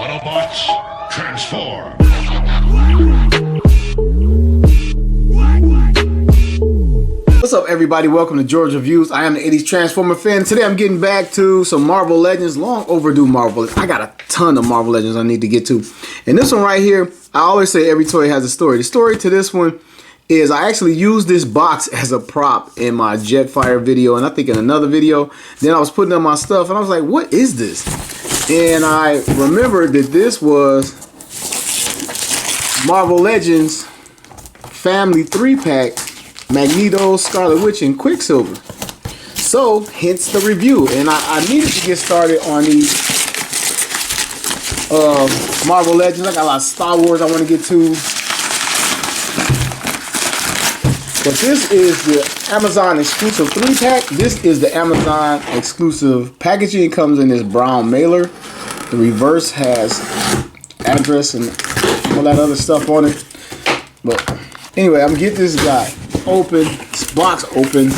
Autobots, transform! What's up, everybody? Welcome to George Reviews. I am the 80s Transformer fan. Today I'm getting back to some Marvel Legends. Long overdue Marvel Legends. I got a ton of Marvel Legends I need to get to. And this one right here, I always say every toy has a story. The story to this one is I actually used this box as a prop in my Jetfire video, and I think in another video. Then I was putting up my stuff and I was like, what is this? And I remembered that this was Marvel Legends Family 3-pack, Magneto, Scarlet Witch, and Quicksilver. So, hence the review. And I needed to get started on these Marvel Legends. I got a lot of Star Wars I want to get to. But this is the Amazon exclusive 3-pack. This is the Amazon exclusive packaging. It comes in this brown mailer. The reverse has address and all that other stuff on it. But anyway, I'm gonna get this guy open, this box open.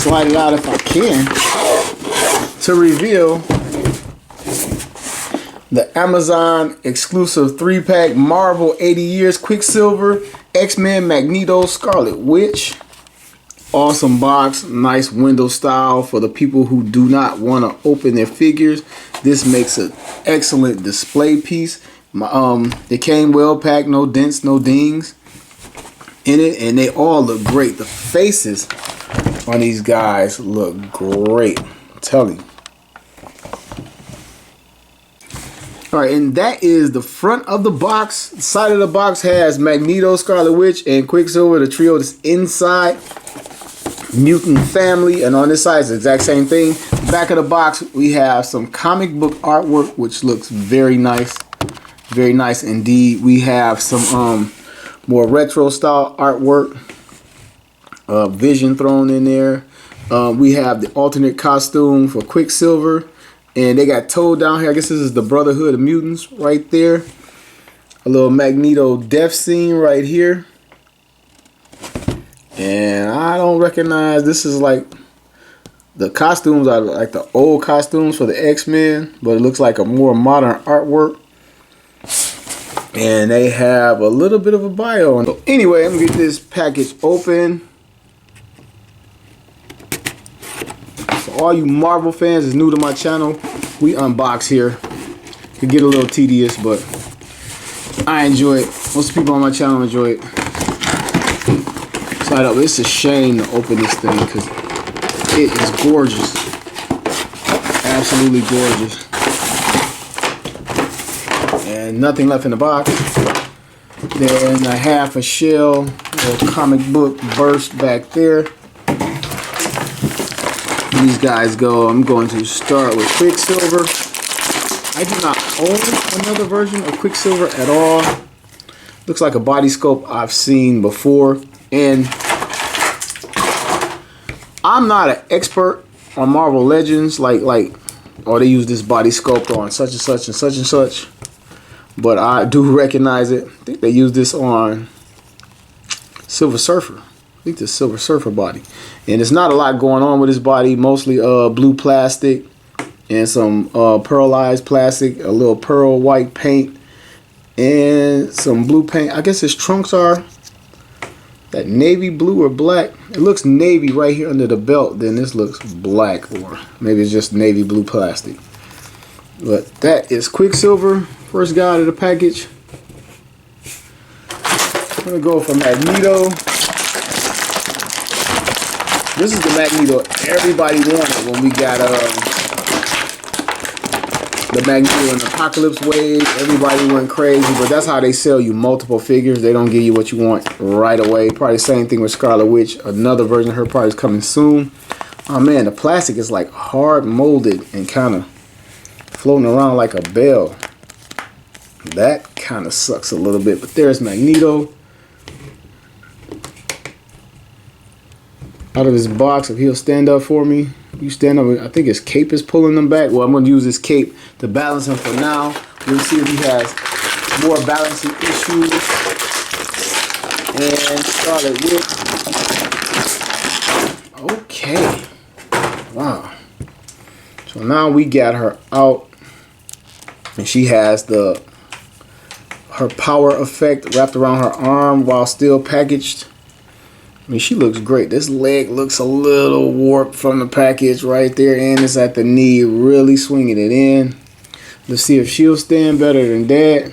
Slide it out if I can to reveal the Amazon exclusive 3-pack Marvel 80 Years Quicksilver, X-Men, Magneto, Scarlet Witch. Awesome box, nice window style for the people who do not want to open their figures. This makes an excellent display piece. It came well packed, no dents, no dings in it, and they all look great. The faces on these guys look great, I'm telling you. Alright, and that is the front of the box. The side of the box has Magneto, Scarlet Witch, and Quicksilver, the trio that's inside. Mutant family, and on this side is the exact same thing. The back of the box, we have some comic book artwork, which looks very nice. Very nice indeed. We have some more retro style artwork. Vision thrown in there. We have the alternate costume for Quicksilver. And they got Toad down here. I guess this is the Brotherhood of Mutants right there. A little Magneto death scene right here. And I don't recognize, this is like, the costumes are like the old costumes for the X-Men, but it looks like a more modern artwork. And they have a little bit of a bio. So anyway, I'm gonna get this package open. For all you Marvel fans that's new to my channel, we unbox here. It can get a little tedious, but I enjoy it. Most people on my channel enjoy it. Slide up. It's a shame to open this thing because it is gorgeous. Absolutely gorgeous. And nothing left in the box. Then a half a shell, little comic book burst back there. These guys go. I'm going to start with Quicksilver. I do not own another version of Quicksilver at all. Looks like a body sculpt I've seen before. And I'm not an expert on Marvel Legends, like oh, they use this body sculpt on such and such and such and such. But I do recognize it. I think they use this on Silver Surfer. I think the Silver Surfer body. And there's not a lot going on with his body. Mostly blue plastic and some pearlized plastic. A little pearl white paint. And some blue paint. I guess his trunks are that navy blue or black. It looks navy right here under the belt. Then this looks black, or maybe it's just navy blue plastic. But that is Quicksilver. First guy out of the package. I'm gonna go for Magneto. This is the Magneto everybody wanted when we got the Magneto and Apocalypse wave. Everybody went crazy, but that's how they sell you multiple figures. They don't give you what you want right away. Probably the same thing with Scarlet Witch. Another version of her probably is coming soon. Oh man, the plastic is like hard molded and kind of floating around like a bell. That kind of sucks a little bit, but there's Magneto. Out of his box, if he'll stand up for me. You stand up, I think his cape is pulling him back. Well, I'm going to use his cape to balance him for now. We'll see if he has more balancing issues. And Scarlet Witch. Okay. Wow. So now we got her out, and she has her power effect wrapped around her arm while still packaged. I mean, she looks great. This leg looks a little warped from the package right there, and it's at the knee, really swinging it in. Let's see if she'll stand better than that.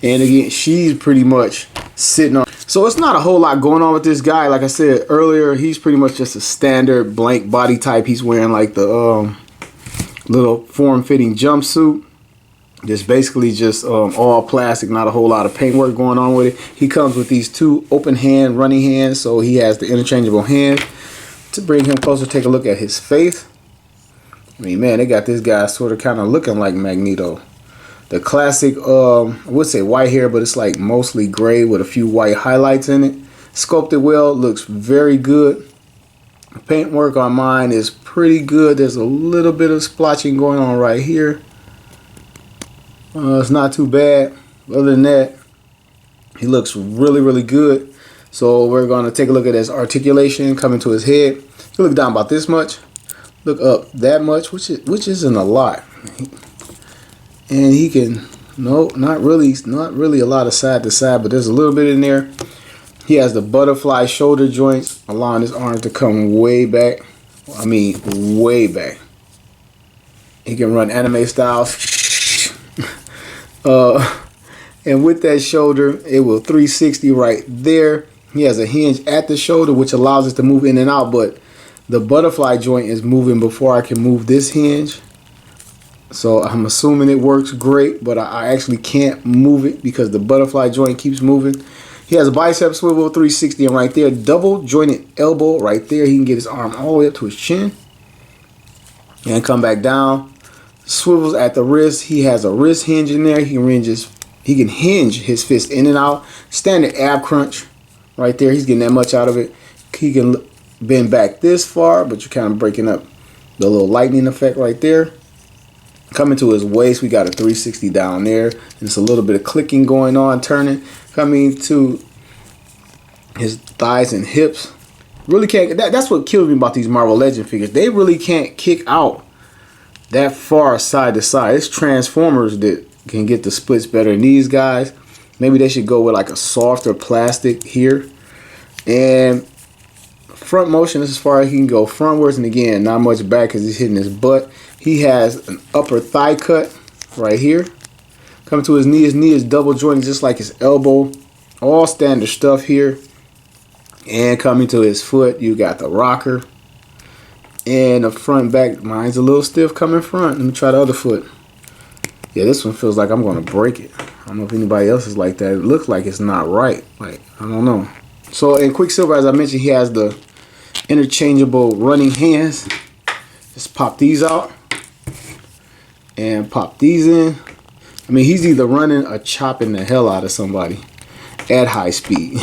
And again, she's pretty much sitting on. So it's not a whole lot going on with this guy. Like I said earlier, he's pretty much just a standard blank body type. He's wearing like the little form-fitting jumpsuit. Just basically just all plastic, not a whole lot of paintwork going on with it. He comes with these two open hand running hands, so he has the interchangeable hand. To bring him closer, take a look at his face. I mean, man, they got this guy sort of kind of looking like Magneto. The classic, I would say white hair, but it's like mostly gray with a few white highlights in it. Sculpted well, looks very good. Paintwork on mine is pretty good. There's a little bit of splotching going on right here. It's not too bad. Other than that, he looks really, really good. So we're going to take a look at his articulation coming to his head. He look down about this much. Look up that much, which isn't a lot. And he can, no, not really a lot of side to side, but there's a little bit in there. He has the butterfly shoulder joints, allowing his arm to come way back. I mean, way back. He can run anime styles. And with that shoulder, it will 360 right there. He has a hinge at the shoulder, which allows us to move in and out, but the butterfly joint is moving before I can move this hinge. So I'm assuming it works great, but I actually can't move it because the butterfly joint keeps moving. He has a bicep swivel 360, and right there, double jointed elbow right there. He can get his arm all the way up to his chin and come back down. Swivels at the wrist. He has a wrist hinge in there. He can hinge his fist in and out. Standard ab crunch right there. He's getting that much out of it. He can bend back this far, but you're kind of breaking up the little lightning effect right there. Coming to his waist, we got a 360 down there. And it's a little bit of clicking going on, turning. Coming to his thighs and hips. Really can't. That's what kills me about these Marvel Legend figures. They really can't kick out that far side to side. It's Transformers that can get the splits better than these guys. Maybe they should go with like a softer plastic here. And front motion is as far as he can go frontwards, and again, not much back because he's hitting his butt. He has an upper thigh cut right here. Coming to his knee is double jointed just like his elbow. All standard stuff here. And coming to his foot, you got the rocker. And the front back, mine's a little stiff coming front. Let me try the other foot. Yeah, this one feels like I'm going to break it. I don't know if anybody else is like that. It looks like it's not right. Like, I don't know. So in Quicksilver, as I mentioned, he has the interchangeable running hands. Just pop these out. And pop these in. I mean, he's either running or chopping the hell out of somebody at high speed.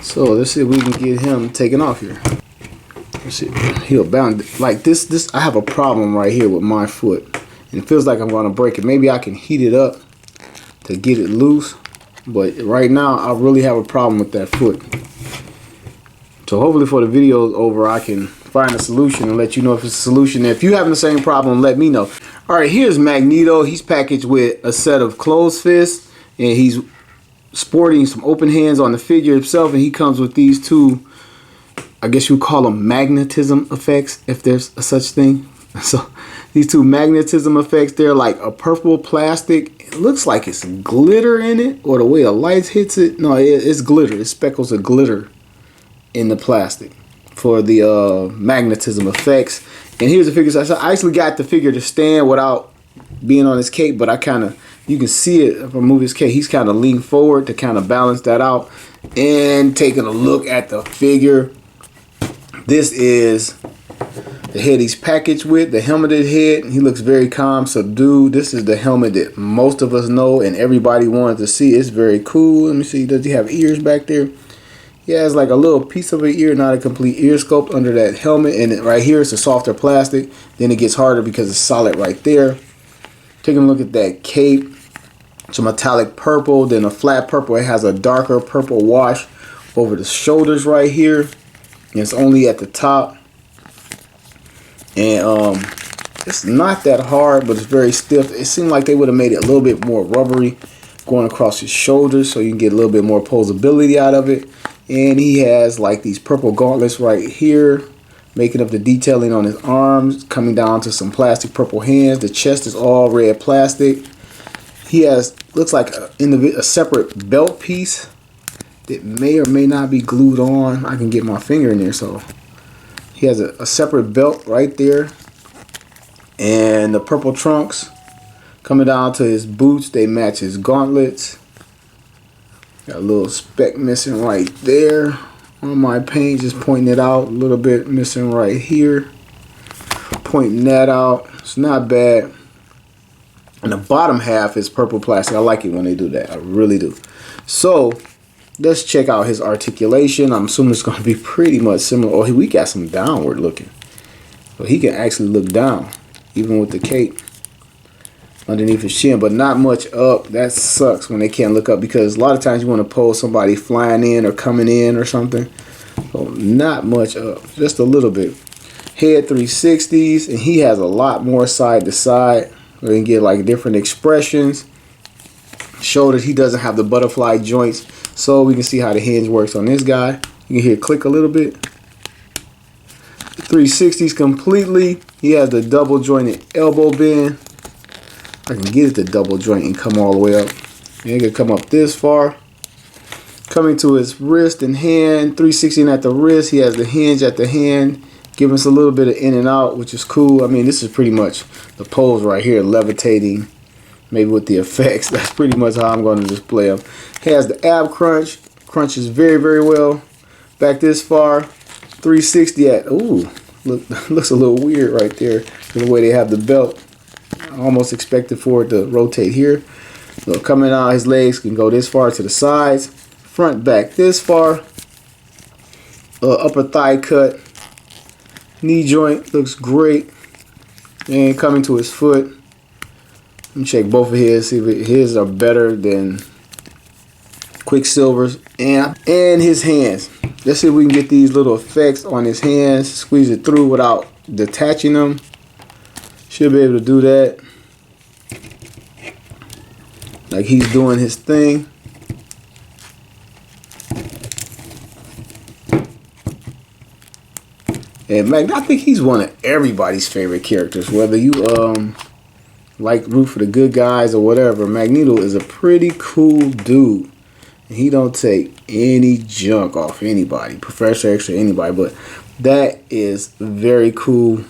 So let's see if we can get him taken off here. Let's see. He'll bound like this. I have a problem right here with my foot, and it feels like I'm going to break it. Maybe I can heat it up to get it loose, but right now I really have a problem with that foot. So hopefully before the video is over, I can find a solution and let you know if it's a solution. If you having the same problem, let me know. All right, here's Magneto. He's packaged with a set of closed fists, and he's sporting some open hands on the figure itself, and he comes with these two, I guess you would call them magnetism effects, if there's a such thing. So these two magnetism effects, they're like a purple plastic. It looks like it's glitter in it, or the way the lights hits it. No, it's glitter. It's speckles of glitter in the plastic for the magnetism effects. And here's the figure. So I actually got the figure to stand without being on his cape, but I kind of, you can see it if I move his cape. He's kind of leaned forward to kind of balance that out. And taking a look at the figure, this is the head he's packaged with, the helmeted head. He looks very calm, subdued. This is the helmet that most of us know and everybody wanted to see. It's very cool. Let me see. Does he have ears back there? He has like a little piece of an ear, not a complete ear sculpt under that helmet. And right here, it's a softer plastic. Then it gets harder because it's solid right there. Taking a look at that cape. It's a metallic purple, then a flat purple. It has a darker purple wash over the shoulders right here. And it's only at the top. And it's not that hard, but it's very stiff. It seemed like they would have made it a little bit more rubbery going across his shoulders, so you can get a little bit more posability out of it. And he has like these purple gauntlets right here, making up the detailing on his arms, coming down to some plastic purple hands. The chest is all red plastic. He has, looks like a separate belt piece that may or may not be glued on. I can get my finger in there. So he has a separate belt right there. And the purple trunks coming down to his boots, they match his gauntlets. Got a little speck missing right there on my paint, just pointing it out. A little bit missing right here. Pointing that out. It's not bad. And the bottom half is purple plastic. I like it when they do that. I really do. So let's check out his articulation. I'm assuming it's going to be pretty much similar. Oh, we got some downward looking. So he can actually look down, even with the cape underneath his chin, but not much up. That sucks when they can't look up, because a lot of times you want to pose somebody flying in or coming in or something. So not much up, just a little bit. Head 360s, and he has a lot more side to side. We can get like different expressions. Shoulders, he doesn't have the butterfly joints, so we can see how the hinge works on this guy. You can hear it click a little bit. 360s completely. He has the double jointed elbow bend. I can get it to double joint and come all the way up. And it can come up this far. Coming to his wrist and hand, 360 at the wrist. He has the hinge at the hand, giving us a little bit of in and out, which is cool. I mean, this is pretty much the pose right here, levitating, maybe with the effects. That's pretty much how I'm going to display him. He has the ab crunch. Crunches very, very well. Back this far, 360 at, ooh, looks a little weird right there, the way they have the belt. I almost expected for it to rotate here. So coming out, his legs can go this far to the sides. Front, back this far. Upper thigh cut. Knee joint looks great. And coming to his foot. Let me check both of his. See if his are better than Quicksilver's. And his hands. Let's see if we can get these little effects on his hands. Squeeze it through without detaching them. Should be able to do that. Like he's doing his thing. And I think he's one of everybody's favorite characters. Whether you like root for the good guys or whatever, Magneto is a pretty cool dude. And he don't take any junk off anybody, Professor X or anybody. But that is very cool.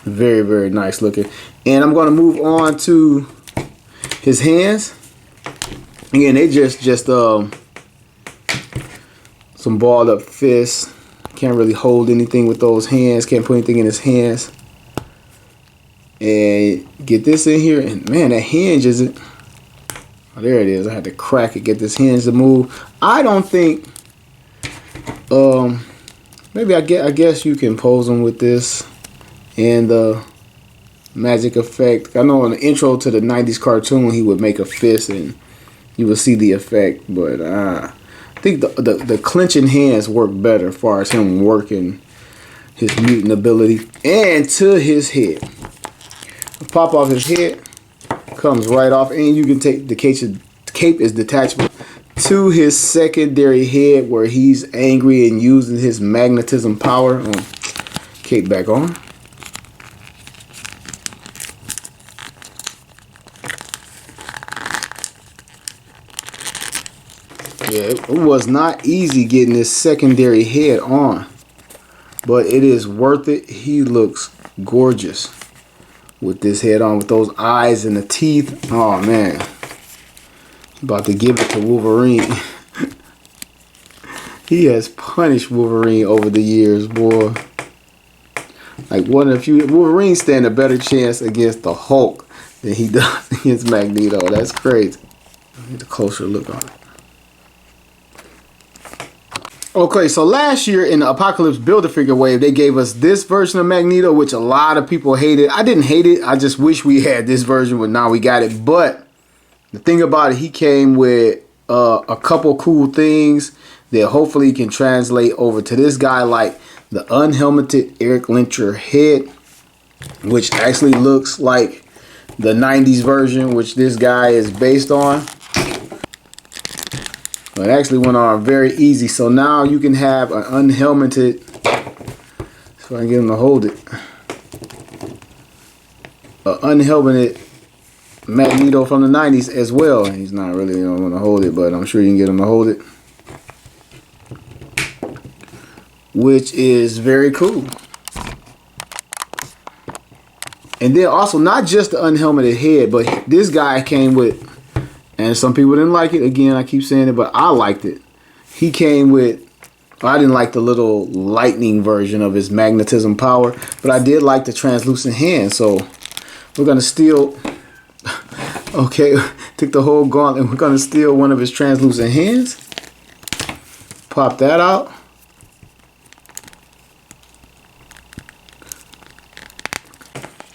Very, very nice looking. And I'm going to move on to his hands. Again, they just some balled up fists. Can't really hold anything with those hands. Can't put anything in his hands. And get this in here. And man, that hinge isn't. Oh, there it is. I had to crack it, get this hinge to move. I don't think. Maybe I guess you can pose them with this. And the magic effect. I know in the intro to the 90s cartoon, he would make a fist and you would see the effect. But I think the clenching hands work better as far as him working his mutant ability. And to his head. Pop off his head. Comes right off. And you can take the cape is detachable to his secondary head where he's angry and using his magnetism power. Cape back on. Yeah, it was not easy getting this secondary head on, but it is worth it. He looks gorgeous with this head on, with those eyes and the teeth. Oh man, about to give it to Wolverine. He has punished Wolverine over the years, boy. Like one of the few. Wolverine stand a better chance against the Hulk than he does against Magneto. That's crazy. Get a closer look on it. Okay, so last year in the Apocalypse Build-A-Figure wave, they gave us this version of Magneto, which a lot of people hated. I didn't hate it. I just wish we had this version, but now we got it. But The thing about it, he came with a couple cool things that hopefully can translate over to this guy, like the unhelmeted Eric Lyncher head, which actually looks like the 90s version, which this guy is based on. It actually went on very easy. So now you can have an unhelmeted, so I can get him to hold it, an unhelmeted Magneto from the 90s as well. He's not really going to hold it, but I'm sure you can get him to hold it, which is very cool. And then also, not just the unhelmeted head, but this guy came with, and some people didn't like it. Again, I keep saying it, but I liked it. He came with, I didn't like the little lightning version of his magnetism power, but I did like the translucent hand. So we're going to steal, okay, took the whole gauntlet. We're going to steal one of his translucent hands. Pop that out.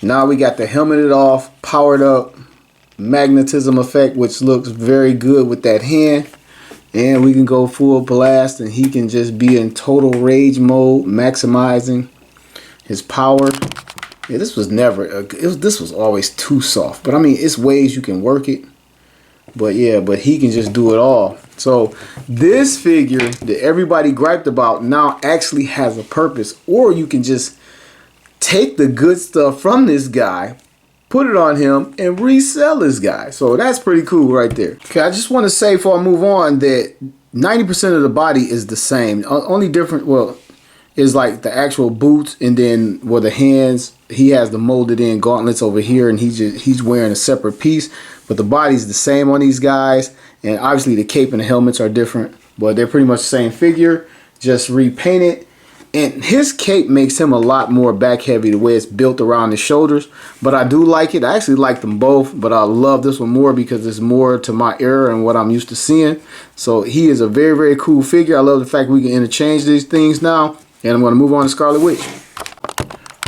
Now we got the helmeted off, powered up magnetism effect, which looks very good with that hand. And we can go full blast, and he can just be in total rage mode, maximizing his power. Yeah, this was never, this was always too soft. But I mean, it's ways you can work it. But yeah, but he can just do it all. So this figure that everybody griped about now actually has a purpose. Or you can just take the good stuff from this guy, put it on him, and resell this guy. So that's pretty cool right there. Okay, I just want to say before I move on that 90% of the body is the same. Only different, well, is like the actual boots, and then where the hands, he has the molded in gauntlets over here, and he's wearing a separate piece. But the body's the same on these guys, and obviously the cape and the helmets are different, but they're pretty much the same figure, just repainted. And his cape makes him a lot more back heavy, the way it's built around his shoulders. But I do like it. I actually like them both, but I love this one more because it's more to my era and what I'm used to seeing. So he is a very, very cool figure. I love the fact we can interchange these things now. And I'm going to move on to Scarlet Witch.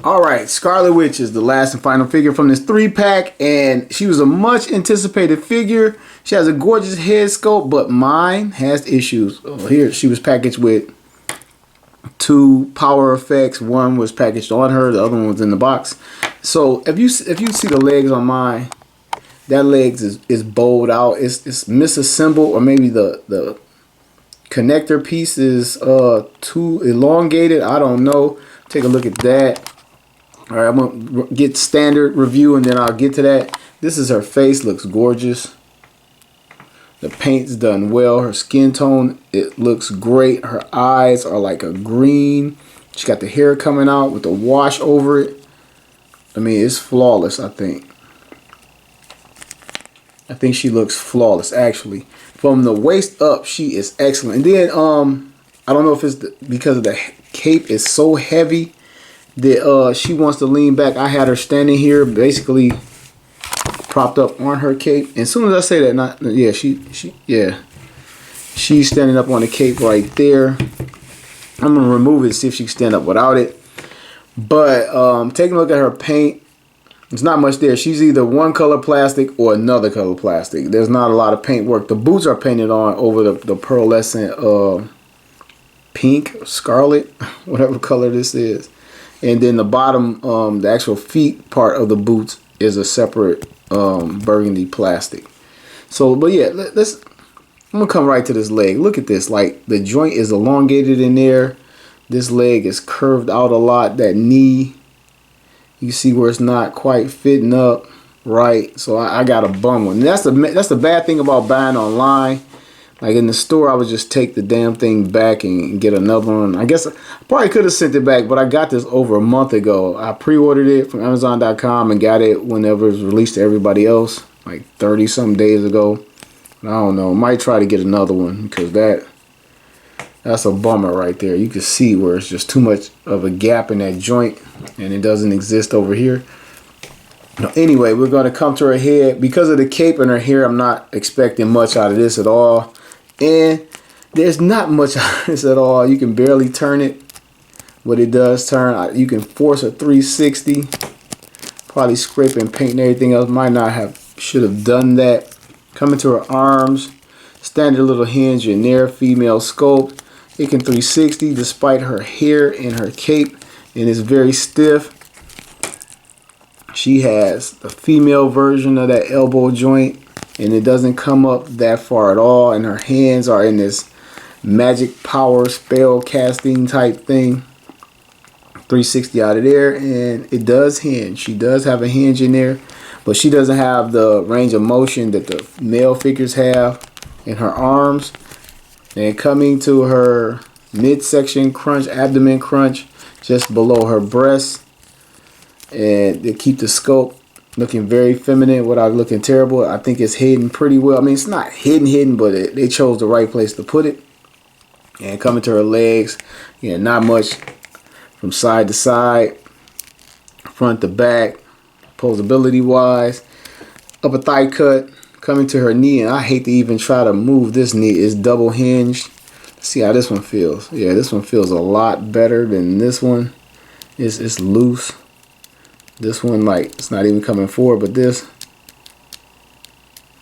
Alright, Scarlet Witch is the last and final figure from this 3-pack. And she was a much anticipated figure. She has a gorgeous head sculpt, but mine has issues. Oh, here she was packaged with 2 power effects. One was packaged on her, the other one was in the box. So if you see the legs on mine, that legs is bowed out. It's misassembled, or maybe the connector piece is too elongated. I don't know. Take a look at that. All right, I'm gonna get standard review and then I'll get to that. This is her face, looks gorgeous. The paint's done well. Her skin tone, it looks great. Her eyes are like a green. She got the hair coming out with the wash over it. I mean, it's flawless, I think. I think she looks flawless, actually. From the waist up, she is excellent. And then, I don't know if it's because of the cape is so heavy that she wants to lean back. I had her standing here, basically propped up on her cape. And as soon as I say that, she's standing up on the cape right there. I'm gonna remove it and see if she can stand up without it. But taking a look at her paint, there's not much there. She's either one color plastic or another color plastic. There's not a lot of paint work. The boots are painted on over the pearlescent pink, scarlet, whatever color this is. And then the bottom, the actual feet part of the boots is a separate burgundy plastic. So, but yeah, I'm gonna come right to this leg. Look at this, like the joint is elongated in there. This leg is curved out a lot. That knee, you see where it's not quite fitting up right. So I got a bum one. And that's the bad thing about buying online. Like in the store, I would just take the damn thing back and get another one. I guess I probably could have sent it back, but I got this over a month ago. I pre-ordered it from Amazon.com and got it whenever it was released to everybody else, like 30-some days ago. I don't know. Might try to get another one because that's a bummer right there. You can see where it's just too much of a gap in that joint, and it doesn't exist over here. Now, anyway, we're going to come to her head. Because of the cape and her hair, I'm not expecting much out of this at all. And there's not much out of this at all. You can barely turn it, but it does turn. You can force a 360. Probably scrape and paint and everything else. Might not have, should have done that. Coming to her arms, standard little hinge in there, female sculpt. It can 360 despite her hair and her cape, and it's very stiff. She has the female version of that elbow joint, and it doesn't come up that far at all, and her hands are in this magic power spell casting type thing. 360 out of there, and it does hinge. She does have a hinge in there, but she doesn't have the range of motion that the male figures have in her arms. And coming to her midsection crunch, abdomen crunch, just below her breasts, and they keep the sculpt looking very feminine without looking terrible. I think it's hidden pretty well. I mean, it's not hidden, but they chose the right place to put it. And coming to her legs, not much from side to side, front to back, posability wise. Upper thigh cut, coming to her knee, and I hate to even try to move this knee. It's double hinged. See how this one feels. Yeah, this one feels a lot better than this one. It's loose. This one, like, it's not even coming forward, but this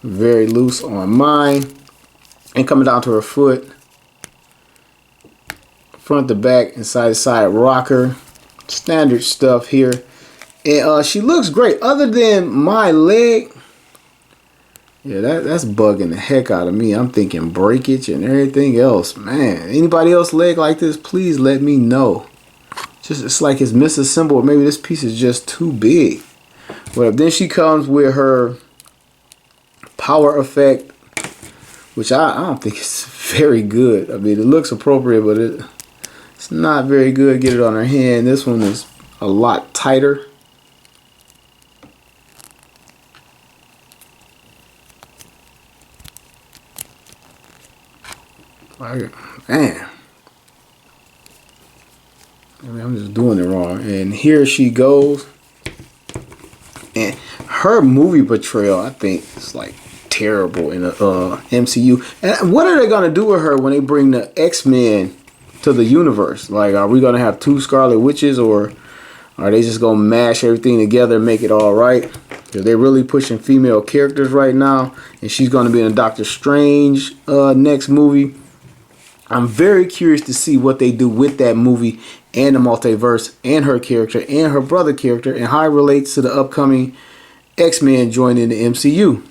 very loose on mine. And coming down to her foot, front to back and side to side rocker, standard stuff here. And she looks great. Other than my leg, yeah, that's bugging the heck out of me. I'm thinking breakage and everything else. Man, anybody else leg like this, please let me know. Just, it's like it's misassembled. Maybe this piece is just too big. Well, then she comes with her power effect, which I don't think it's very good. I mean, it looks appropriate, but it's not very good. Get it on her hand. This one is a lot tighter. Man, I mean, I'm just doing it wrong. And here she goes. And her movie portrayal, I think, is like terrible in the MCU. And what are they gonna do with her when they bring the X-Men to the universe? Like, are we gonna have 2 Scarlet Witches, or are they just gonna mash everything together and make it all right? Because they're really pushing female characters right now, and she's gonna be in a Doctor Strange next movie. I'm very curious to see what they do with that movie and the multiverse and her character and her brother character and how it relates to the upcoming X-Men joining the MCU.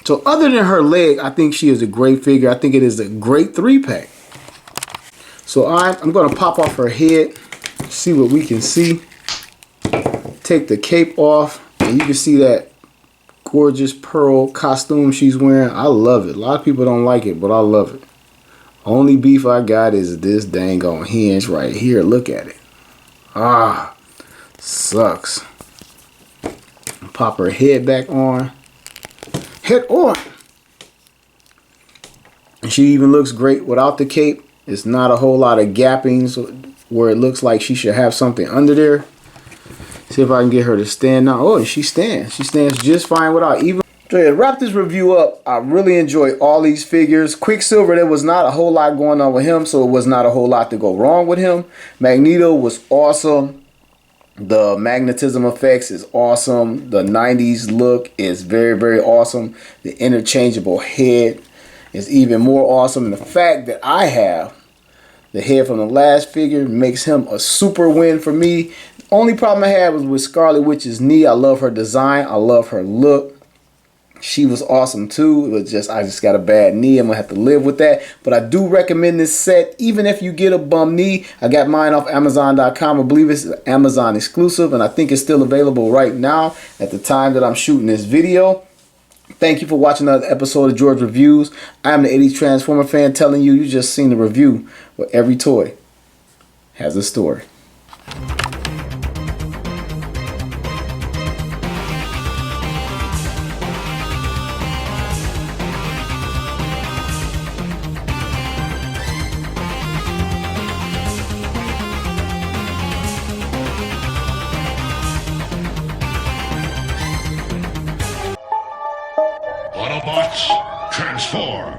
So other than her leg, I think she is a great figure. I think it is a great 3-pack. So I'm going to pop off her head, see what we can see. Take the cape off, and you can see that gorgeous pearl costume she's wearing. I love it. A lot of people don't like it, but I love it. Only beef I got is this dang on hinge right here. Look at it. Ah, sucks. Pop her head back on. Head on. And she even looks great without the cape. It's not a whole lot of gappings where it looks like she should have something under there. See if I can get her to stand now. Oh, she stands. She stands just fine without even. So yeah, to wrap this review up, I really enjoyed all these figures. Quicksilver, there was not a whole lot going on with him, so it was not a whole lot to go wrong with him. Magneto was awesome. The magnetism effects is awesome. The 90s look is very, very awesome. The interchangeable head is even more awesome. And the fact that I have the head from the last figure makes him a super win for me. The only problem I had was with Scarlet Witch's knee. I love her design. I love her look. She was awesome too. It was just, I just got a bad knee. I'm gonna have to live with that. But I do recommend this set, even if you get a bum knee. I got mine off Amazon.com. I believe it's an Amazon exclusive, and I think it's still available right now at the time that I'm shooting this video. Thank you for watching another episode of George Reviews. I'm the 80s Transformer fan telling you, you just seen the review where every toy has a story. Autobots, transform!